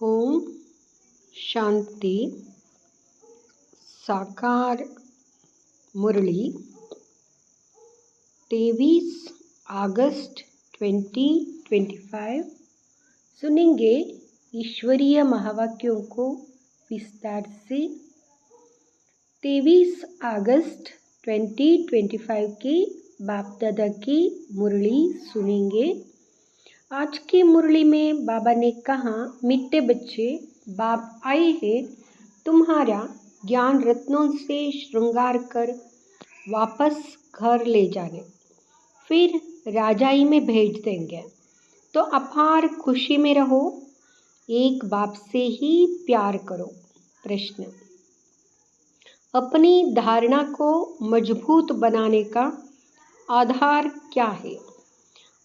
ओम शांति। साकार मुरली 23 अगस्त 2025। सुनेंगे ईश्वरीय महावाक्यों को विस्तार से। 23 अगस्त 2025 की बाप दादा की मुरली सुनेंगे। आज की मुरली में बाबा ने कहा, मिट्टे बच्चे, बाप आए हैं तुम्हारा ज्ञान रत्नों से श्रृंगार कर वापस घर ले जाने, फिर राजाई में भेज देंगे। तो अपार खुशी में रहो, एक बाप से ही प्यार करो। प्रश्न: अपनी धारणा को मजबूत बनाने का आधार क्या है?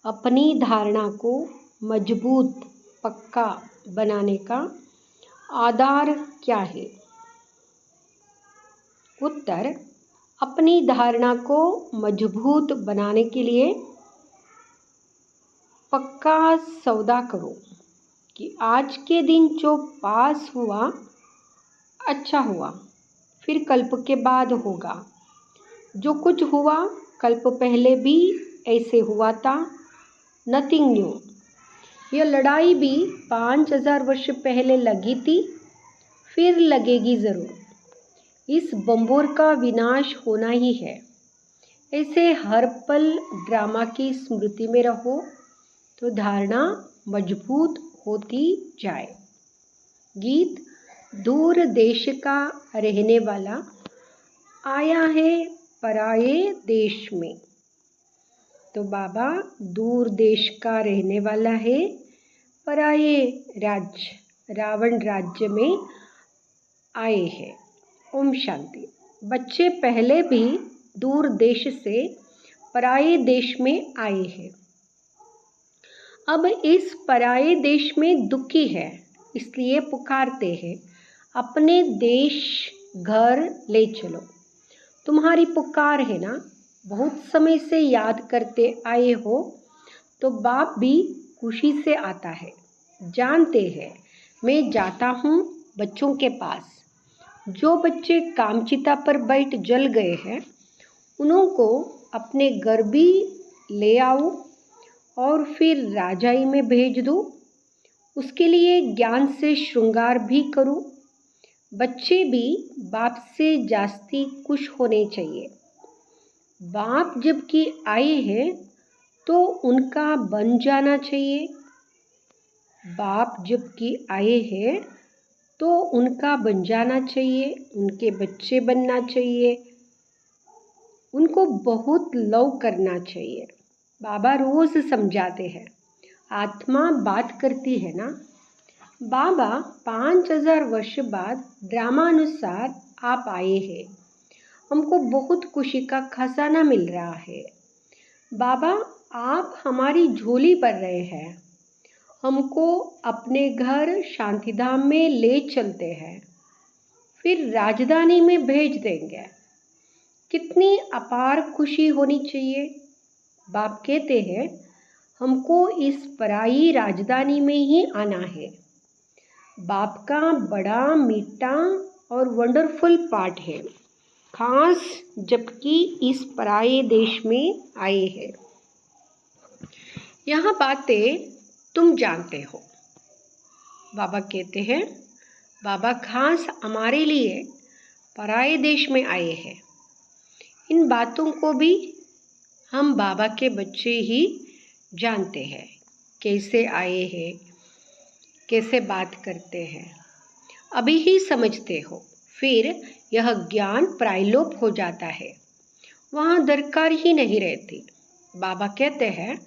अपनी धारणा को मजबूत पक्का बनाने का आधार क्या है? उत्तर: अपनी धारणा को मजबूत बनाने के लिए पक्का सौदा करो कि आज के दिन जो पास हुआ अच्छा हुआ, फिर कल्प के बाद होगा। जो कुछ हुआ कल्प पहले भी ऐसे हुआ था, नथिंग न्यू। यह लड़ाई भी 5000 वर्ष पहले लगी थी, फिर लगेगी ज़रूर। इस बंबोर का विनाश होना ही है। ऐसे हर पल ड्रामा की स्मृति में रहो तो धारणा मजबूत होती जाए। गीत: दूर देश का रहने वाला आया है पराये देश में। तो बाबा दूर देश का रहने वाला है, पराये राज्य रावण राज्य में आए हैं। ओम शांति। बच्चे पहले भी दूर देश से पराये देश में आए हैं। अब इस पराये देश में दुखी है, इसलिए पुकारते हैं, अपने देश घर ले चलो। तुम्हारी पुकार है ना, बहुत समय से याद करते आए हो, तो बाप भी खुशी से आता है। जानते हैं मैं जाता हूँ बच्चों के पास। जो बच्चे कामचिता पर बैठ जल गए हैं, उन्हों को अपने घर भी ले आओ और फिर राजाई में भेज दो। उसके लिए ज्ञान से श्रृंगार भी करूँ। बच्चे भी बाप से जास्ती खुश होने चाहिए। बाप जबकि आए हैं तो उनका बन जाना चाहिए। बाप जबकि आए हैं तो उनका बन जाना चाहिए, उनके बच्चे बनना चाहिए, उनको बहुत लव करना चाहिए। बाबा रोज समझाते हैं, आत्मा बात करती है ना। बाबा 5000 वर्ष बाद ड्रामानुसार आप आए हैं। हमको बहुत खुशी का खजाना मिल रहा है। बाबा आप हमारी झोली भर रहे हैं, हमको अपने घर शांतिधाम में ले चलते हैं, फिर राजधानी में भेज देंगे। कितनी अपार खुशी होनी चाहिए। बाप कहते हैं, हमको इस पराई राजधानी में ही आना है। बाप का बड़ा मीठा और वंडरफुल पार्ट है, खास जबकि इस पराये देश में आए हैं। यह बातें तुम जानते हो। बाबा कहते हैं, बाबा खास हमारे लिए पराये देश में आए हैं। इन बातों को भी हम बाबा के बच्चे ही जानते हैं, कैसे आए हैं, कैसे बात करते हैं, अभी ही समझते हो। फिर यह ज्ञान प्रायलोप हो जाता है, वहाँ दरकार ही नहीं रहती। बाबा कहते हैं,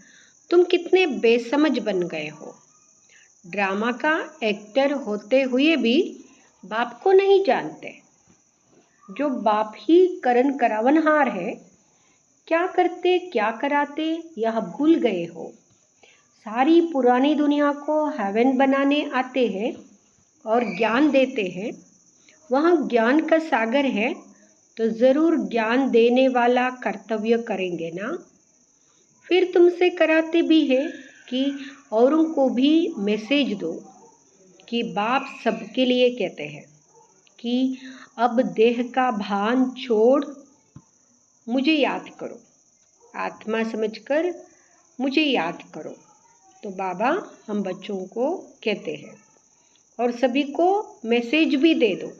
तुम कितने बेसमझ बन गए हो। ड्रामा का एक्टर होते हुए भी बाप को नहीं जानते। जो बाप ही करण करावनहार है, क्या करते क्या कराते यह भूल गए हो। सारी पुरानी दुनिया को हेवन बनाने आते हैं और ज्ञान देते हैं। वहाँ ज्ञान का सागर है, तो ज़रूर ज्ञान देने वाला कर्तव्य करेंगे ना। फिर तुमसे कराते भी है कि औरों को भी मैसेज दो कि बाप सबके लिए कहते हैं कि अब देह का भान छोड़ मुझे याद करो, आत्मा समझकर मुझे याद करो। तो बाबा हम बच्चों को कहते हैं और सभी को मैसेज भी दे दो,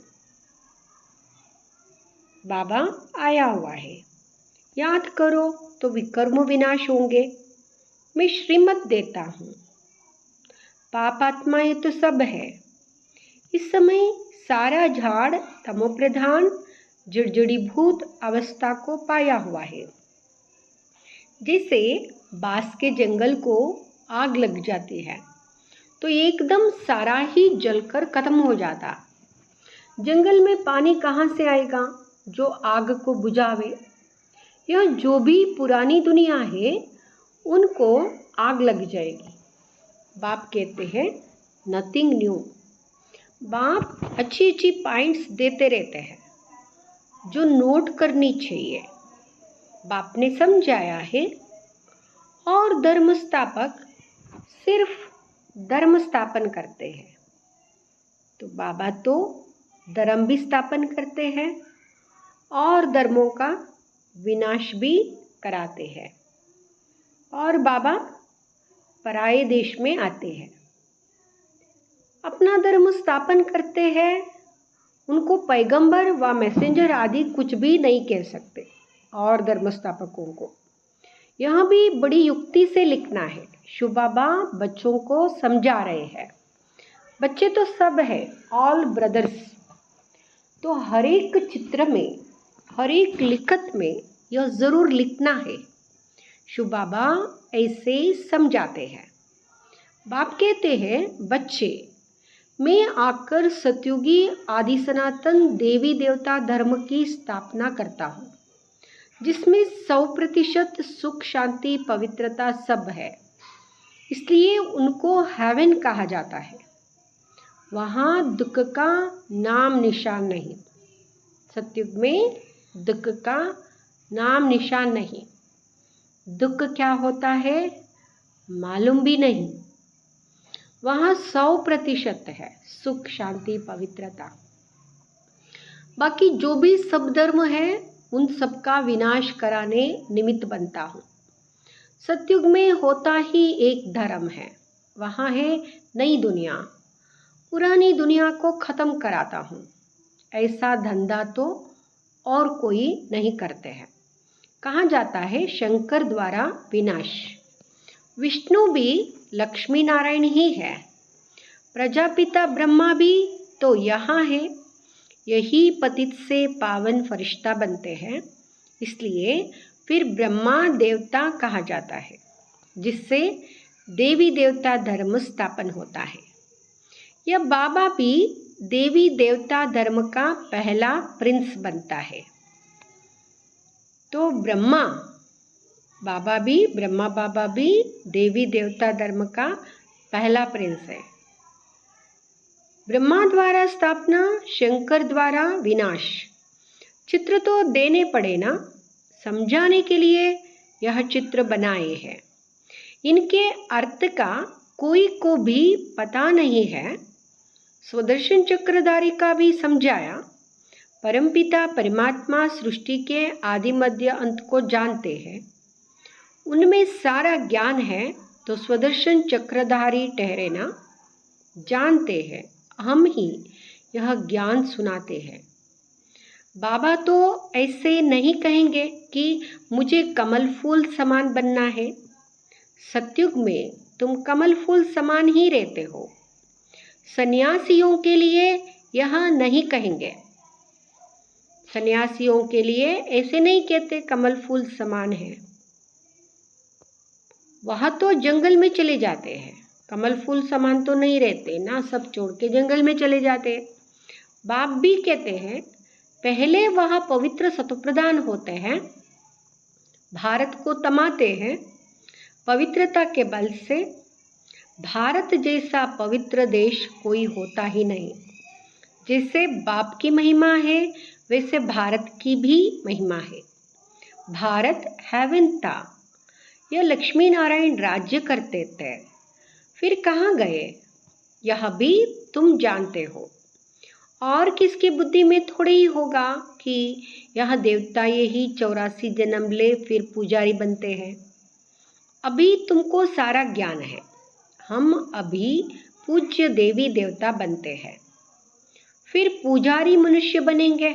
बाबा आया हुआ है, याद करो तो विकर्म विनाश होंगे। मैं श्रीमत देता हूँ, पाप आत्माएं तो सब है। इस समय सारा झाड़ तमोप्रधान जड़जड़ीभूत अवस्था को पाया हुआ है। जैसे बांस के जंगल को आग लग जाती है तो एकदम सारा ही जलकर खत्म हो जाता। जंगल में पानी कहाँ से आएगा जो आग को बुझावे? यह जो भी पुरानी दुनिया है उनको आग लग जाएगी। बाप कहते हैं नथिंग न्यू। बाप अच्छी अच्छी पॉइंट्स देते रहते हैं जो नोट करनी चाहिए। बाप ने समझाया है और धर्म स्थापक सिर्फ धर्म स्थापन करते हैं। तो बाबा तो धर्म भी स्थापन करते हैं और धर्मों का विनाश भी कराते हैं। और बाबा पराये देश में आते हैं, अपना धर्म स्थापन करते हैं। उनको पैगंबर व मैसेंजर आदि कुछ भी नहीं कह सकते। और धर्म स्थापकों को यह भी बड़ी युक्ति से लिखना है। शिव बाबा बच्चों को समझा रहे हैं। बच्चे तो सब है, ऑल ब्रदर्स। तो हर एक चित्र में, हर एक लिखत में यह ज़रूर लिखना है। शिव बाबा ऐसे समझाते हैं। बाप कहते हैं बच्चे, मैं आकर सतयुगी आदि सनातन देवी देवता धर्म की स्थापना करता हूँ, जिसमें 100% सुख शांति पवित्रता सब है। इसलिए उनको हेवन कहा जाता है। वहाँ दुख का नाम निशान नहीं। सतयुग में दुख का नाम निशान नहीं। दुख क्या होता है मालूम भी नहीं। वहाँ 100% है सुख शांति पवित्रता। बाकी जो भी सब धर्म है उन सब का विनाश कराने निमित्त बनता हूँ। सतयुग में होता ही एक धर्म है, वहाँ है नई दुनिया। पुरानी दुनिया को खत्म कराता हूँ। ऐसा धंधा तो और कोई नहीं करते हैं। कहा जाता है शंकर द्वारा विनाश। विष्णु भी लक्ष्मी नारायण ही है। प्रजापिता ब्रह्मा भी तो यहाँ है। यही पतित से पावन फरिश्ता बनते हैं। इसलिए फिर ब्रह्मा देवता कहा जाता है, जिससे देवी देवता धर्म स्थापन होता है। यह बाबा भी देवी देवता धर्म का पहला प्रिंस बनता है। तो ब्रह्मा बाबा भी देवी देवता धर्म का पहला प्रिंस है। ब्रह्मा द्वारा स्थापना, शंकर द्वारा विनाश। चित्र तो देने पड़े ना, समझाने के लिए यह चित्र बनाए हैं। इनके अर्थ का कोई को भी पता नहीं है। स्वदर्शन चक्रधारी का भी समझाया। परमपिता परमात्मा सृष्टि के आदि मध्य अंत को जानते हैं। उनमें सारा ज्ञान है। तो स्वदर्शन चक्रधारी ठहरे ना, जानते हैं। हम ही यह ज्ञान सुनाते हैं। बाबा तो ऐसे नहीं कहेंगे कि मुझे कमल फूल समान बनना है। सतयुग में तुम कमल फूल समान ही रहते हो। सन्यासियों के लिए यह नहीं कहेंगे। सन्यासियों के लिए ऐसे नहीं कहते कमल फूल समान है। वह तो जंगल में चले जाते हैं, कमल फूल समान तो नहीं रहते ना, सब छोड़ के जंगल में चले जाते। बाप भी कहते हैं पहले वह पवित्र सतप्रधान होते हैं, भारत को तमाते हैं पवित्रता के बल से। भारत जैसा पवित्र देश कोई होता ही नहीं। जैसे बाप की महिमा है वैसे भारत की भी महिमा है। भारत हेवन था, यह लक्ष्मी नारायण राज्य करते थे। फिर कहाँ गए? यह भी तुम जानते हो। और किसकी बुद्धि में थोड़े ही होगा कि यह देवता यही 84 जन्म ले फिर पुजारी बनते हैं। अभी तुमको सारा ज्ञान है। हम अभी पूज्य देवी देवता बनते हैं, फिर पुजारी मनुष्य बनेंगे।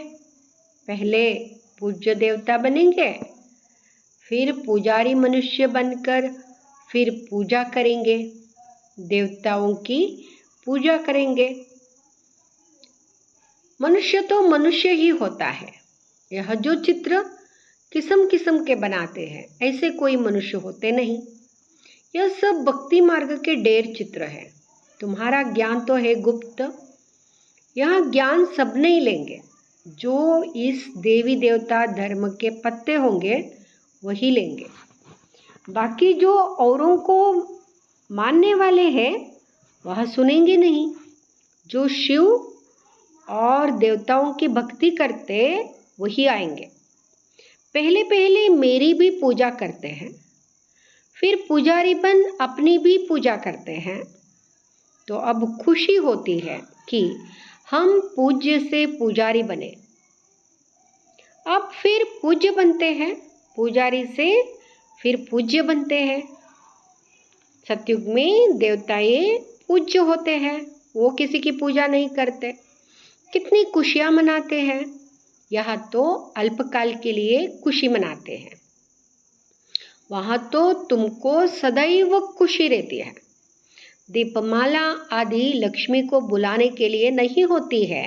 पहले पूज्य देवता बनेंगे, फिर पुजारी मनुष्य बनकर फिर पूजा करेंगे, देवताओं की पूजा करेंगे। मनुष्य तो मनुष्य ही होता है। यह जो चित्र किस्म किस्म के बनाते हैं, ऐसे कोई मनुष्य होते नहीं। यह सब भक्ति मार्ग के ढेर चित्र है। तुम्हारा ज्ञान तो है गुप्त। यह ज्ञान सब नहीं लेंगे। जो इस देवी देवता धर्म के पत्ते होंगे वही लेंगे। बाकी जो औरों को मानने वाले हैं वह सुनेंगे नहीं। जो शिव और देवताओं की भक्ति करते वही आएंगे। पहले पहले मेरी भी पूजा करते हैं, फिर पुजारी बन अपनी भी पूजा करते हैं। तो अब खुशी होती है कि हम पूज्य से पुजारी बने। अब फिर पूज्य बनते हैं, पुजारी से फिर पूज्य बनते हैं। सतयुग में देवताएं पूज्य होते हैं, वो किसी की पूजा नहीं करते। कितनी खुशियां मनाते हैं। यहाँ तो अल्पकाल के लिए खुशी मनाते हैं, वहाँ तो तुमको सदैव खुशी रहती है। दीपमाला आदि लक्ष्मी को बुलाने के लिए नहीं होती है।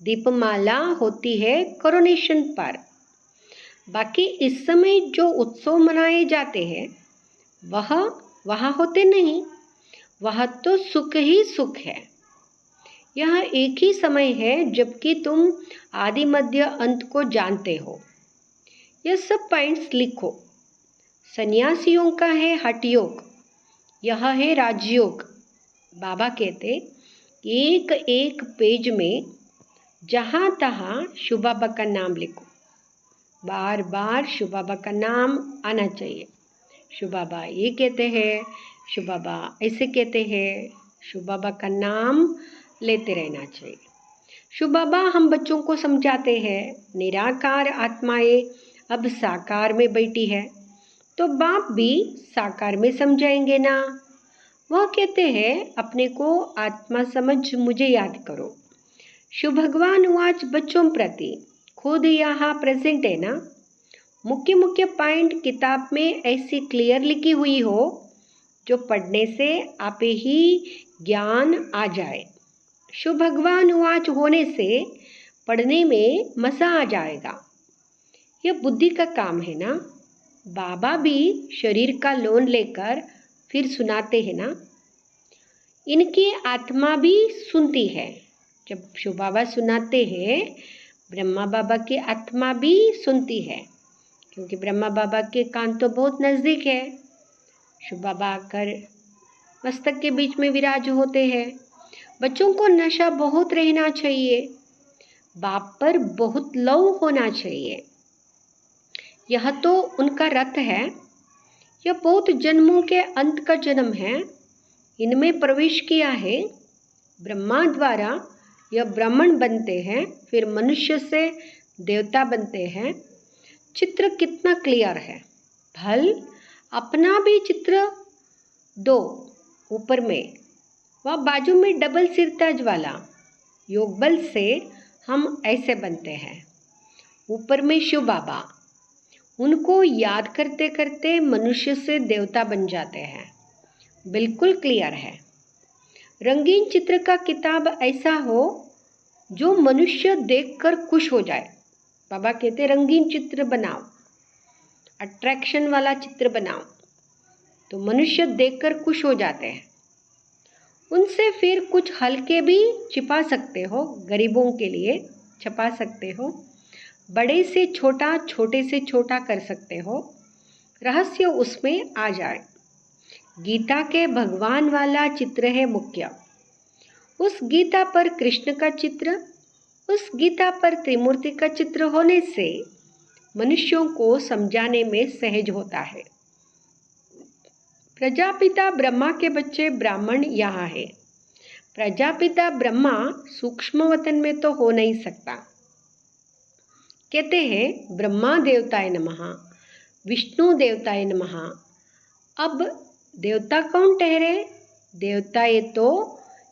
दीपमाला होती है कोरोनेशन पर। बाकी इस समय जो उत्सव मनाए जाते हैं वह वहाँ होते नहीं। वह तो सुख ही सुख है। यह एक ही समय है जबकि तुम आदि मध्य अंत को जानते हो। यह सब पॉइंट्स लिखो। सन्यासियों का है हठ योग, यह है राजयोग। बाबा कहते एक एक पेज में जहाँ तहाँ शिव बाबा का नाम लिखो। बार बार शिव बाबा का नाम आना चाहिए। शिव बाबा ये कहते हैं, शिव बाबा ऐसे कहते हैं। शिव बाबा का नाम लेते रहना चाहिए। शिव बाबा हम बच्चों को समझाते हैं निराकार आत्माएं अब साकार में बैठी है, तो बाप भी साकार में समझाएंगे ना। वह कहते हैं अपने को आत्मा समझ मुझे याद करो। शिव भगवान आज बच्चों प्रति खुद यहाँ प्रेजेंट है ना। मुख्य मुख्य पॉइंट किताब में ऐसी क्लियर लिखी हुई हो जो पढ़ने से आप ही ज्ञान आ जाए। शिव भगवान आज होने से पढ़ने में मज़ा आ जाएगा। यह बुद्धि का काम है ना। बाबा भी शरीर का लोन लेकर फिर सुनाते हैं ना। इनकी आत्मा भी सुनती है। जब शिव बाबा सुनाते हैं, ब्रह्मा बाबा की आत्मा भी सुनती है, क्योंकि ब्रह्मा बाबा के कान तो बहुत नज़दीक है। शिव बाबा आकर मस्तक के बीच में विराज होते हैं। बच्चों को नशा बहुत रहना चाहिए, बाप पर बहुत लव होना चाहिए। यह तो उनका रथ है। यह बहुत जन्मों के अंत का जन्म है। इनमें प्रवेश किया है। ब्रह्मा द्वारा यह ब्राह्मण बनते हैं, फिर मनुष्य से देवता बनते हैं। चित्र कितना क्लियर है। भल अपना भी चित्र दो ऊपर में, वह बाजू में डबल सिरताज वाला योग बल से हम ऐसे बनते हैं। ऊपर में शिव बाबा, उनको याद करते करते मनुष्य से देवता बन जाते हैं। बिल्कुल क्लियर है। रंगीन चित्र का किताब ऐसा हो जो मनुष्य देखकर खुश हो जाए। बाबा कहते रंगीन चित्र बनाओ, अट्रैक्शन वाला चित्र बनाओ, तो मनुष्य देखकर खुश हो जाते हैं। उनसे फिर कुछ हल्के भी छिपा सकते हो, गरीबों के लिए छपा सकते हो। बड़े से छोटा, छोटे से छोटा कर सकते हो। रहस्य उसमें आ जाए। गीता के भगवान वाला चित्र है मुख्य। उस गीता पर कृष्ण का चित्र, उस गीता पर त्रिमूर्ति का चित्र होने से मनुष्यों को समझाने में सहज होता है। प्रजापिता ब्रह्मा के बच्चे ब्राह्मण यहाँ है। प्रजापिता ब्रह्मा सूक्ष्म वतन में तो हो नहीं सकता। कहते हैं ब्रह्मा देवताय नमः, विष्णु देवताय नमः। अब देवता कौन ठहरे? देवता ये तो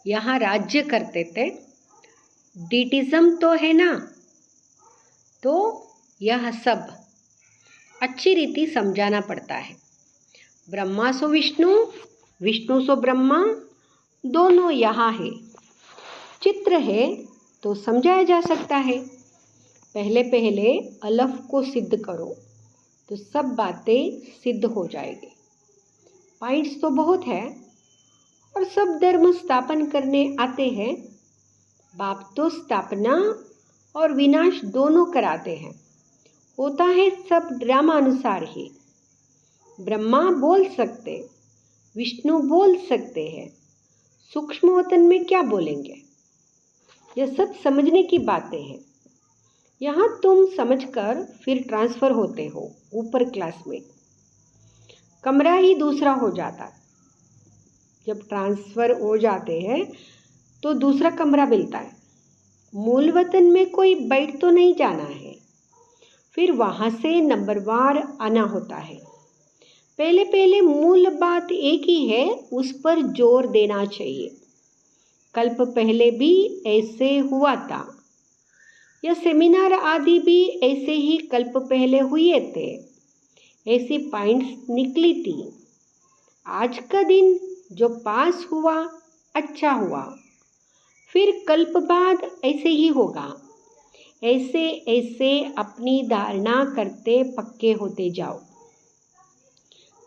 यहाँ राज्य करते थे, डिटिज्म तो है ना। तो यह सब अच्छी रीति समझाना पड़ता है। ब्रह्मा सो विष्णु, विष्णु सो ब्रह्मा, दोनों यहाँ है। चित्र है तो समझाया जा सकता है। पहले पहले अलफ को सिद्ध करो तो सब बातें सिद्ध हो जाएगी। पॉइंट्स तो बहुत है और सब धर्म स्थापन करने आते हैं। बाप तो स्थापना और विनाश दोनों कराते हैं। होता है सब ड्रामा अनुसार ही। ब्रह्मा बोल सकते, विष्णु बोल सकते हैं, सूक्ष्म वतन में क्या बोलेंगे? यह सब समझने की बातें हैं। यहाँ तुम समझकर फिर ट्रांसफ़र होते हो ऊपर क्लास में। कमरा ही दूसरा हो जाता। जब ट्रांसफ़र हो जाते हैं तो दूसरा कमरा मिलता है। मूल वतन में कोई बैठ तो नहीं जाना है, फिर वहाँ से नंबरवार आना होता है। पहले पहले मूल बात एक ही है, उस पर जोर देना चाहिए। कल्प पहले भी ऐसे हुआ था। यह सेमिनार आदि भी ऐसे ही कल्प पहले हुए थे। ऐसी पॉइंट्स निकली थी। आज का दिन जो पास हुआ अच्छा हुआ, फिर कल्प बाद ऐसे ही होगा। ऐसे ऐसे अपनी धारणा करते पक्के होते जाओ।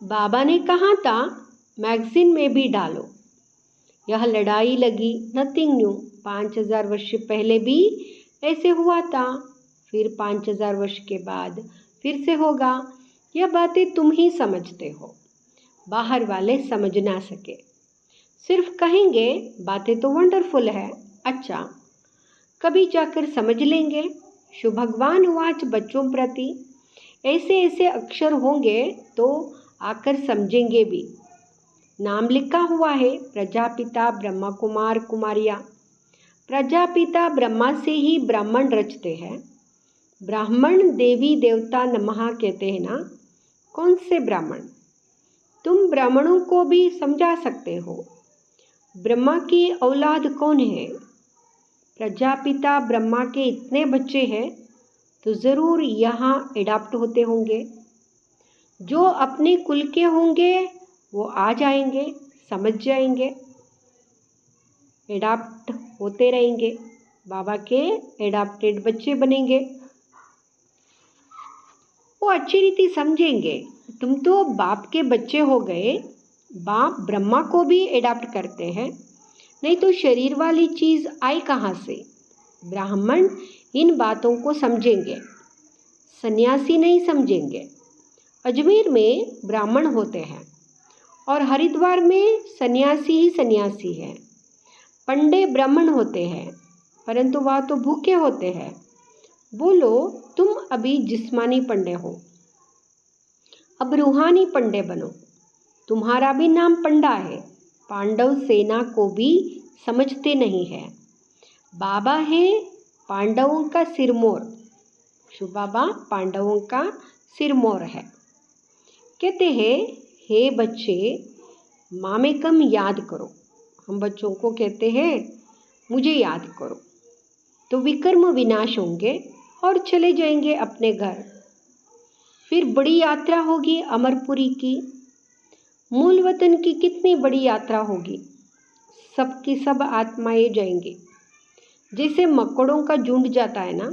बाबा ने कहा था मैगजीन में भी डालो। यह लड़ाई लगी, नथिंग न्यू। 5000 वर्ष पहले भी ऐसे हुआ था, फिर 5000 वर्ष के बाद फिर से होगा। यह बातें तुम ही समझते हो, बाहर वाले समझ ना सके। सिर्फ कहेंगे बातें तो वंडरफुल है, अच्छा कभी जाकर समझ लेंगे। शुभ भगवान वाच बच्चों प्रति ऐसे ऐसे अक्षर होंगे तो आकर समझेंगे भी। नाम लिखा हुआ है प्रजापिता ब्रह्मा कुमार कुमारिया। प्रजापिता ब्रह्मा से ही ब्राह्मण रचते हैं। ब्राह्मण देवी देवता नमः कहते हैं ना। कौन से ब्राह्मण? तुम ब्राह्मणों को भी समझा सकते हो। ब्रह्मा की औलाद कौन है? प्रजापिता ब्रह्मा के इतने बच्चे हैं तो ज़रूर यहाँ एडाप्ट होते होंगे। जो अपने कुल के होंगे वो आ जाएंगे, समझ जाएंगे, एडाप्ट होते रहेंगे, बाबा के एडाप्टेड बच्चे बनेंगे। वो अच्छी रीति समझेंगे। तुम तो बाप के बच्चे हो गए। बाप ब्रह्मा को भी एडाप्ट करते हैं, नहीं तो शरीर वाली चीज़ आई कहाँ से? ब्राह्मण इन बातों को समझेंगे, सन्यासी नहीं समझेंगे। अजमेर में ब्राह्मण होते हैं और हरिद्वार में सन्यासी ही सन्यासी है। पंडे ब्राह्मण होते हैं परंतु वह तो भूखे होते हैं। बोलो तुम अभी जिस्मानी पंडे हो, अब रूहानी पंडे बनो। तुम्हारा भी नाम पंडा है। पांडव सेना को भी समझते नहीं है। बाबा है पांडवों का सिरमौर। शिव बाबा पांडवों का सिरमौर है। कहते हैं हे बच्चे मामेकम याद करो। हम बच्चों को कहते हैं मुझे याद करो, तो विकर्म विनाश होंगे और चले जाएंगे अपने घर। फिर बड़ी यात्रा होगी अमरपुरी की। मूल वतन की कितनी बड़ी यात्रा होगी। सबकी सब आत्माएं जाएंगे। जैसे मकड़ों का झुंड जाता है ना,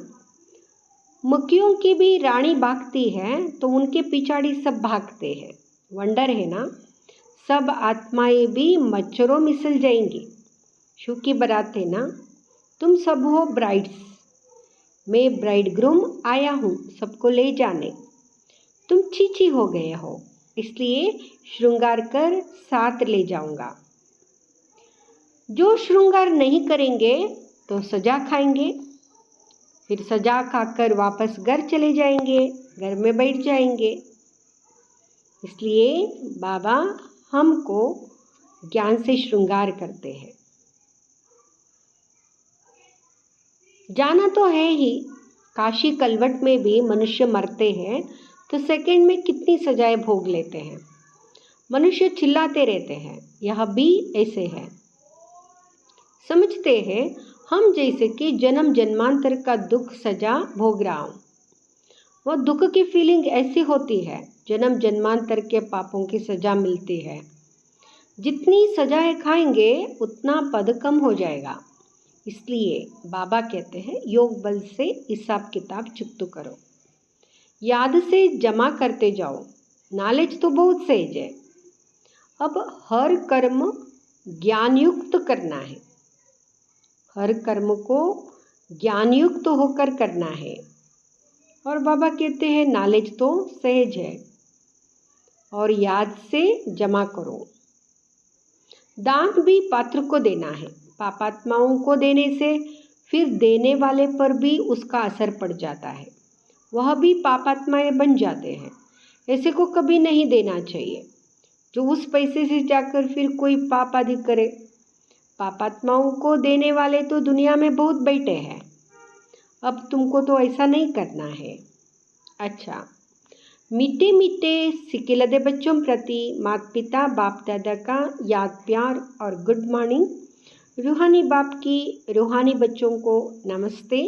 मक्खियों की भी रानी भागती है तो उनके पिछाड़ी सब भागते हैं। वंडर है ना। सब आत्माएं भी मच्छरों मिसल जाएंगी। शिव की बारात है ना। तुम सब हो ब्राइड्स, मैं ब्राइड ग्रूम आया हूँ सबको ले जाने। तुम चीची हो गए हो, इसलिए श्रृंगार कर साथ ले जाऊंगा। जो श्रृंगार नहीं करेंगे तो सजा खाएंगे। फिर सजा खाकर वापस घर चले जाएंगे, घर में बैठ जाएंगे। इसलिए बाबा हमको ज्ञान से श्रृंगार करते हैं। जाना तो है ही, काशी कलवट में भी मनुष्य मरते हैं तो सेकंड में कितनी सजाएं भोग लेते हैं। मनुष्य चिल्लाते रहते हैं, यह भी ऐसे है। समझते हैं हम जैसे कि जन्म जन्मांतर का दुख सजा भोग रहा हूँ। वो दुख की फीलिंग ऐसी होती है, जन्म जन्मांतर के पापों की सजा मिलती है। जितनी सजाएं खाएंगे उतना पद कम हो जाएगा। इसलिए बाबा कहते हैं योग बल से हिसाब किताब चुकता करो, याद से जमा करते जाओ। नॉलेज तो बहुत सहज है। अब हर कर्म ज्ञानयुक्त करना है, हर कर्म को ज्ञानयुक्त होकर करना है। और बाबा कहते हैं नॉलेज तो सहज है और याद से जमा करो। दान भी पात्र को देना है। पापात्माओं को देने से फिर देने वाले पर भी उसका असर पड़ जाता है, वह भी पापात्माएं बन जाते हैं। ऐसे को कभी नहीं देना चाहिए जो उस पैसे से जाकर फिर कोई पाप आदि करे। पापात्माओं को देने वाले तो दुनिया में बहुत बैठे हैं, अब तुमको तो ऐसा नहीं करना है। अच्छा, मीठे मीठे सिक्के लदे बच्चों प्रति माता पिता बाप दादा का याद प्यार और गुड मॉर्निंग। रूहानी बाप की रूहानी बच्चों को नमस्ते।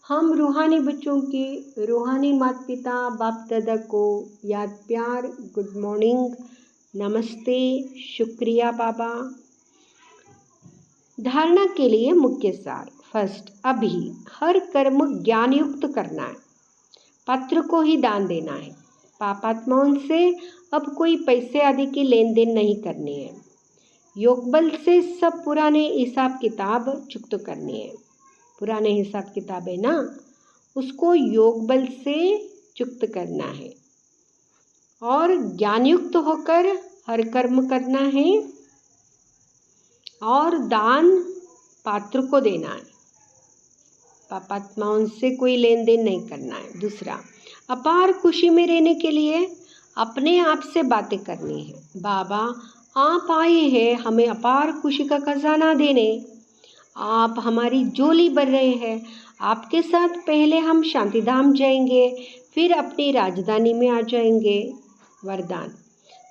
हम रूहानी बच्चों की रूहानी माता पिता बाप दादा को याद प्यार गुड मॉर्निंग नमस्ते शुक्रिया बाबा। धारणा के लिए मुख्य सार। फर्स्ट, अभी हर कर्म ज्ञान युक्त करना है, पात्र को ही दान देना है। पापात्माओं से अब कोई पैसे आदि की लेन देन नहीं करनी है। योग बल से सब पुराने हिसाब किताब चुकत करनी है। पुराने हिसाब किताब है ना, उसको योग बल से चुकत करना है और ज्ञानयुक्त होकर हर कर्म करना है और दान पात्र को देना है। पापात्माओं से कोई लेन देन नहीं करना है। दूसरा, अपार खुशी में रहने के लिए अपने आप से बातें करनी है। बाबा आप आए हैं हमें अपार खुशी का खजाना देने, आप हमारी झोली भर रहे हैं। आपके साथ पहले हम शांतिधाम जाएंगे, फिर अपनी राजधानी में आ जाएंगे। वरदान,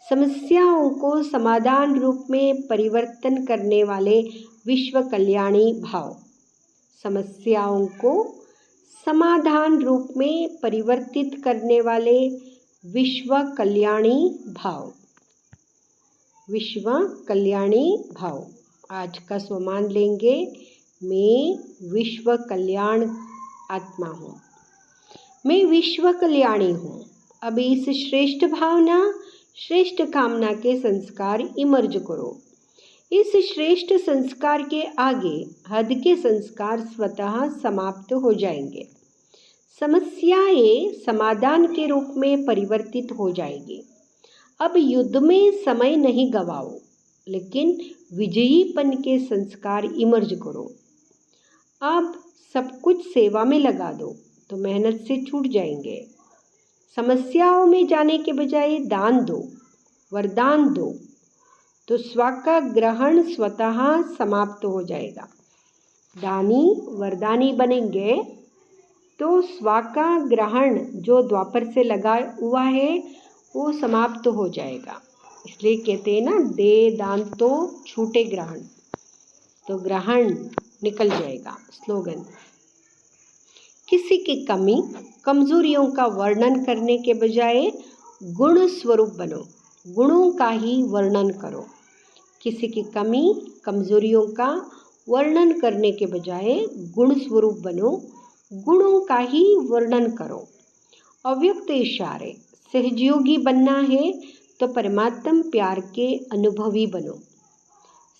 समस्याओं को समाधान रूप में परिवर्तन करने वाले विश्व कल्याणी भाव। समस्याओं को समाधान रूप में परिवर्तित करने वाले विश्व कल्याणी भाव। विश्व कल्याणी भाव। आज का स्वमान लेंगे, मैं विश्व कल्याण आत्मा हूँ, मैं विश्व कल्याणी हूँ। अब इस श्रेष्ठ भावना श्रेष्ठ कामना के संस्कार इमर्ज करो। इस श्रेष्ठ संस्कार के आगे हद के संस्कार स्वतः समाप्त हो जाएंगे। समस्याएं समाधान के रूप में परिवर्तित हो जाएगी। अब युद्ध में समय नहीं गवाओ, लेकिन विजयीपन के संस्कार इमर्ज करो। अब सब कुछ सेवा में लगा दो तो मेहनत से छूट जाएंगे। समस्याओं में जाने के बजाय दान दो, वरदान दो, तो स्व का ग्रहण स्वतः समाप्त हो जाएगा। दानी वरदानी बनेंगे तो स्व का ग्रहण जो द्वापर से लगा हुआ है वो समाप्त हो जाएगा। इसलिए कहते हैं ना, दे दान तो छूटे ग्रहण, तो ग्रहण निकल जाएगा। स्लोगन, किसी की कमी कमजोरियों का वर्णन करने के बजाय गुण स्वरूप बनो, गुणों का ही वर्णन करो। किसी की कमी कमजोरियों का वर्णन करने के बजाय गुण स्वरूप बनो, गुणों का ही वर्णन करो। अव्यक्त इशारे, सहयोगी बनना है तो परमात्म प्यार के अनुभवी बनो।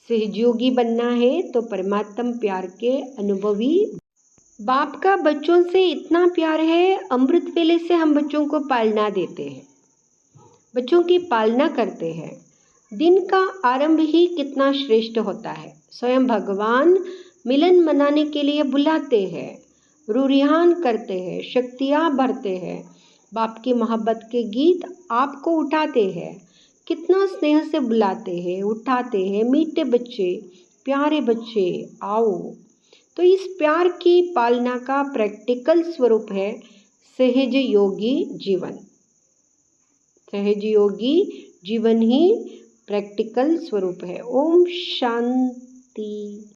सहयोगी बनना है तो परमात्म प्यार के अनुभवी। बाप का बच्चों से इतना प्यार है, अमृत वेले से हम बच्चों को पालना देते हैं, बच्चों की पालना करते हैं। दिन का आरंभ ही कितना श्रेष्ठ होता है। स्वयं भगवान मिलन मनाने के लिए बुलाते हैं, रूरिहान करते हैं, शक्तियाँ भरते हैं। बाप की मोहब्बत के गीत आपको उठाते हैं, कितना स्नेह से बुलाते हैं, उठाते हैं। मीठे बच्चे, प्यारे बच्चे, आओ। तो इस प्यार की पालना का प्रैक्टिकल स्वरूप है सहज योगी जीवन। सहज योगी जीवन ही प्रैक्टिकल स्वरूप है। ओम शांति।